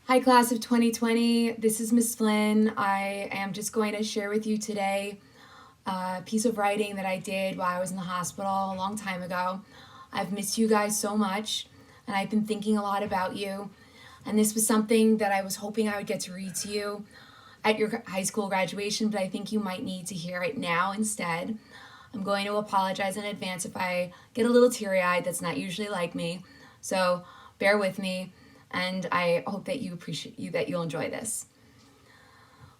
Hi, class of 2020. This is Miss Flynn. I am just going to share with you today a piece of writing that I did while I was in the hospital a long time ago. I've missed you guys so much, and I've been thinking a lot about you. And this was something that I was hoping I would get to read to you at your high school graduation, but I think you might need to hear it now instead. I'm going to apologize in advance if I get a little teary-eyed. That's not usually like me. So bear with me, and I hope that you'll enjoy this.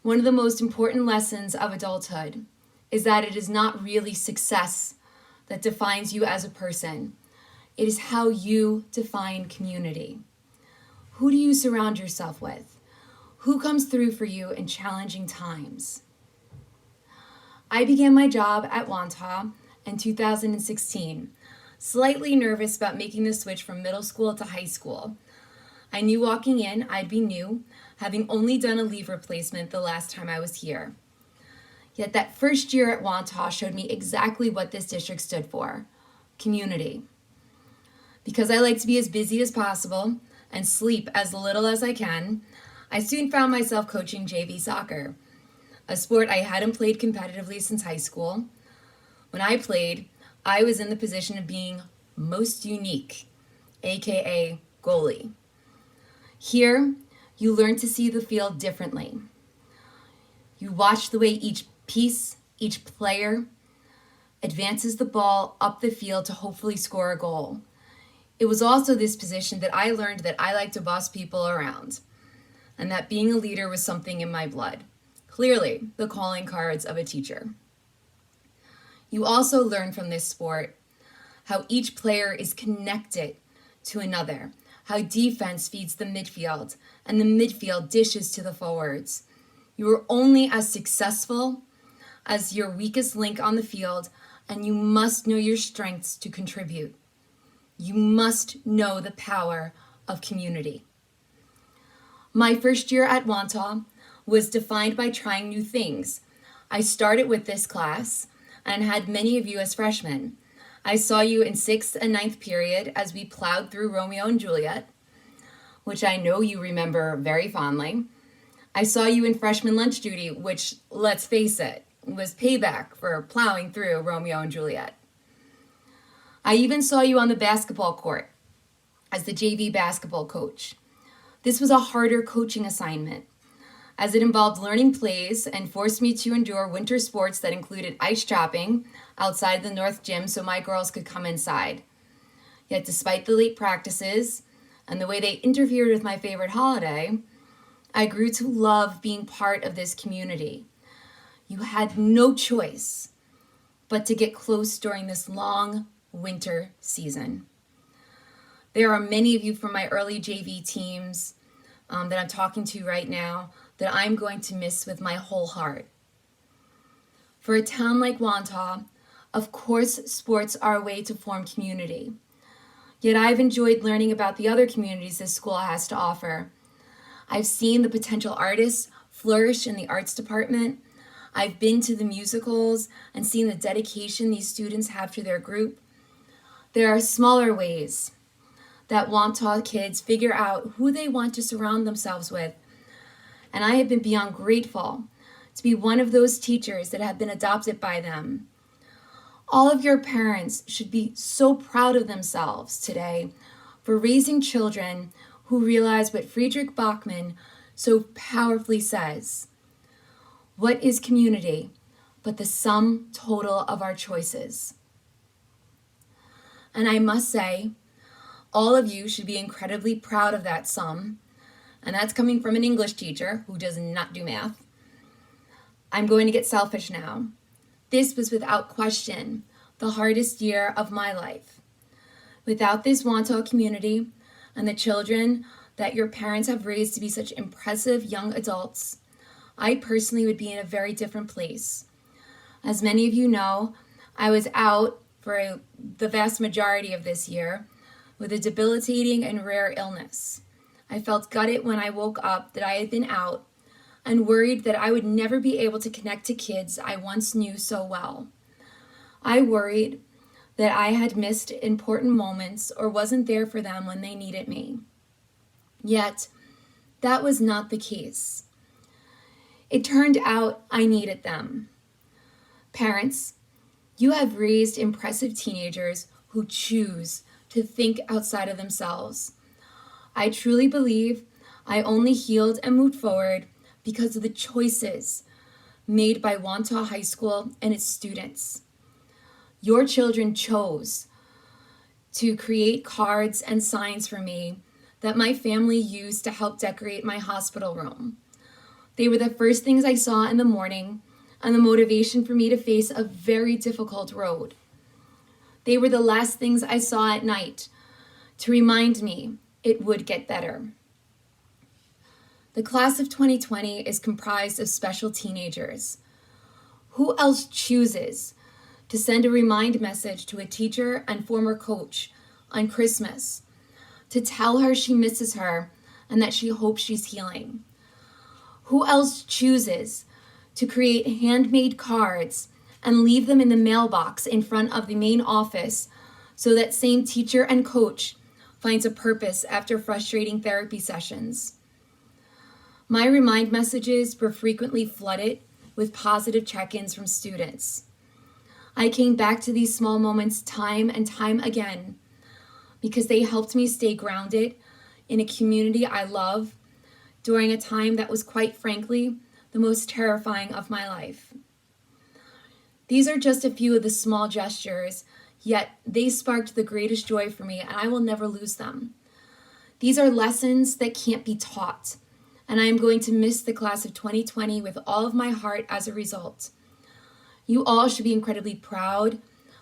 One of the most important lessons of adulthood is that it is not really success that defines you as a person. It is how you define community. Who do you surround yourself with? Who comes through for you in challenging times? I began my job at Wantagh in 2016, slightly nervous about making the switch from middle school to high school. I knew walking in I'd be new, having only done a leave replacement the last time I was here. Yet that first year at Wantagh showed me exactly what this district stood for: community. Because I like to be as busy as possible and sleep as little as I can, I soon found myself coaching JV soccer, a sport I hadn't played competitively since high school. When I played, I was in the position of being most unique, aka goalie. Here, you learn to see the field differently. You watch the way each piece, each player, advances the ball up the field to hopefully score a goal. It was also this position that I learned that I like to boss people around, and that being a leader was something in my blood. Clearly, the calling cards of a teacher. You also learn from this sport how each player is connected to another, how defense feeds the midfield, and the midfield dishes to the forwards. You are only as successful as your weakest link on the field, and you must know your strengths to contribute. You must know the power of community. My first year at Wantagh was defined by trying new things. I started with this class and had many of you as freshmen. I saw you in 6th and 9th period as we plowed through Romeo and Juliet, which I know you remember very fondly. I saw you in freshman lunch duty, which, let's face it, was payback for plowing through Romeo and Juliet. I even saw you on the basketball court as the JV basketball coach. This was a harder coaching assignment, as it involved learning plays and forced me to endure winter sports that included ice chopping outside the North Gym so my girls could come inside. Yet despite the late practices and the way they interfered with my favorite holiday, I grew to love being part of this community. You had no choice but to get close during this long winter season. There are many of you from my early JV teams that I'm talking to right now that I'm going to miss with my whole heart. For a town like Wantagh, of course, sports are a way to form community. Yet I've enjoyed learning about the other communities this school has to offer. I've seen the potential artists flourish in the arts department. I've been to the musicals and seen the dedication these students have to their group. There are smaller ways that Wantagh kids figure out who they want to surround themselves with. And I have been beyond grateful to be one of those teachers that have been adopted by them. All of your parents should be so proud of themselves today for raising children who realize what Friedrich Bachmann so powerfully says: what is community but the sum total of our choices? And I must say, all of you should be incredibly proud of that sum, and that's coming from an English teacher who does not do math. I'm going to get selfish now. This was without question the hardest year of my life. Without this Wantagh community and the children that your parents have raised to be such impressive young adults, I personally would be in a very different place. As many of you know, I was out for the vast majority of this year with a debilitating and rare illness. I felt gutted when I woke up that I had been out and worried that I would never be able to connect to kids I once knew so well. I worried that I had missed important moments or wasn't there for them when they needed me. Yet, That was not the case. It turned out I needed them. Parents, you have raised impressive teenagers who choose to think outside of themselves. I truly believe I only healed and moved forward because of the choices made by Wantagh High School and its students. Your children chose to create cards and signs for me that my family used to help decorate my hospital room. They were the first things I saw in the morning and the motivation for me to face a very difficult road. They were the last things I saw at night to remind me it would get better. The class of 2020 is comprised of special teenagers. Who else chooses to send a remind message to a teacher and former coach on Christmas to tell her she misses her and that she hopes she's healing? Who else chooses to create handmade cards and leave them in the mailbox in front of the main office so that same teacher and coach finds a purpose after frustrating therapy sessions? My remind messages were frequently flooded with positive check-ins from students. I came back to these small moments time and time again because they helped me stay grounded in a community I love during a time that was, quite frankly, the most terrifying of my life. These are just a few of the small gestures, yet they sparked the greatest joy for me, and I will never lose them. These are lessons that can't be taught, and I am going to miss the class of 2020 with all of my heart as a result. You all should be incredibly proud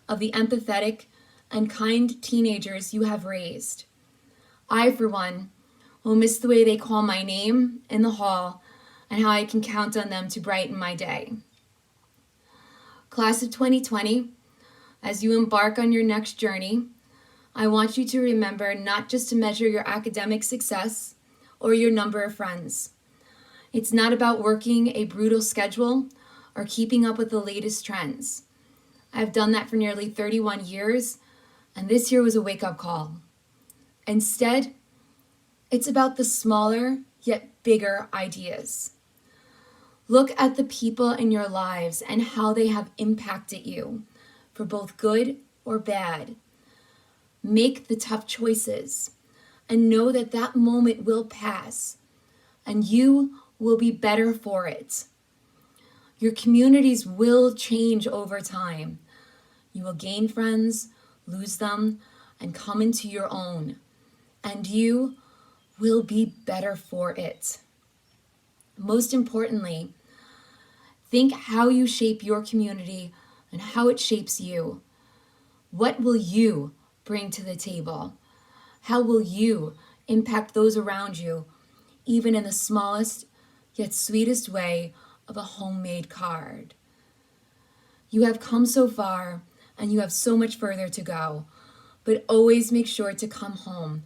of the empathetic and kind teenagers you have raised. I, for one, will miss the way they call my name in the hall and how I can count on them to brighten my day. Class of 2020, as you embark on your next journey, I want you to remember not just to measure your academic success or your number of friends. It's not about working a brutal schedule or keeping up with the latest trends. I've done that for nearly 31 years, and this year was a wake-up call. Instead, it's about the smaller yet bigger ideas. Look at the people in your lives and how they have impacted you, for both good or bad. Make the tough choices and know that that moment will pass and you will be better for it. Your communities will change over time. You will gain friends, lose them, and come into your own. And you will be better for it. Most importantly, think how you shape your community and how it shapes you. What will you bring to the table? How will you impact those around you, even in the smallest yet sweetest way of a homemade card? You have come so far, and you have so much further to go, but always make sure to come home.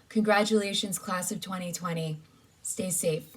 Congratulations, class of 2020. Stay safe.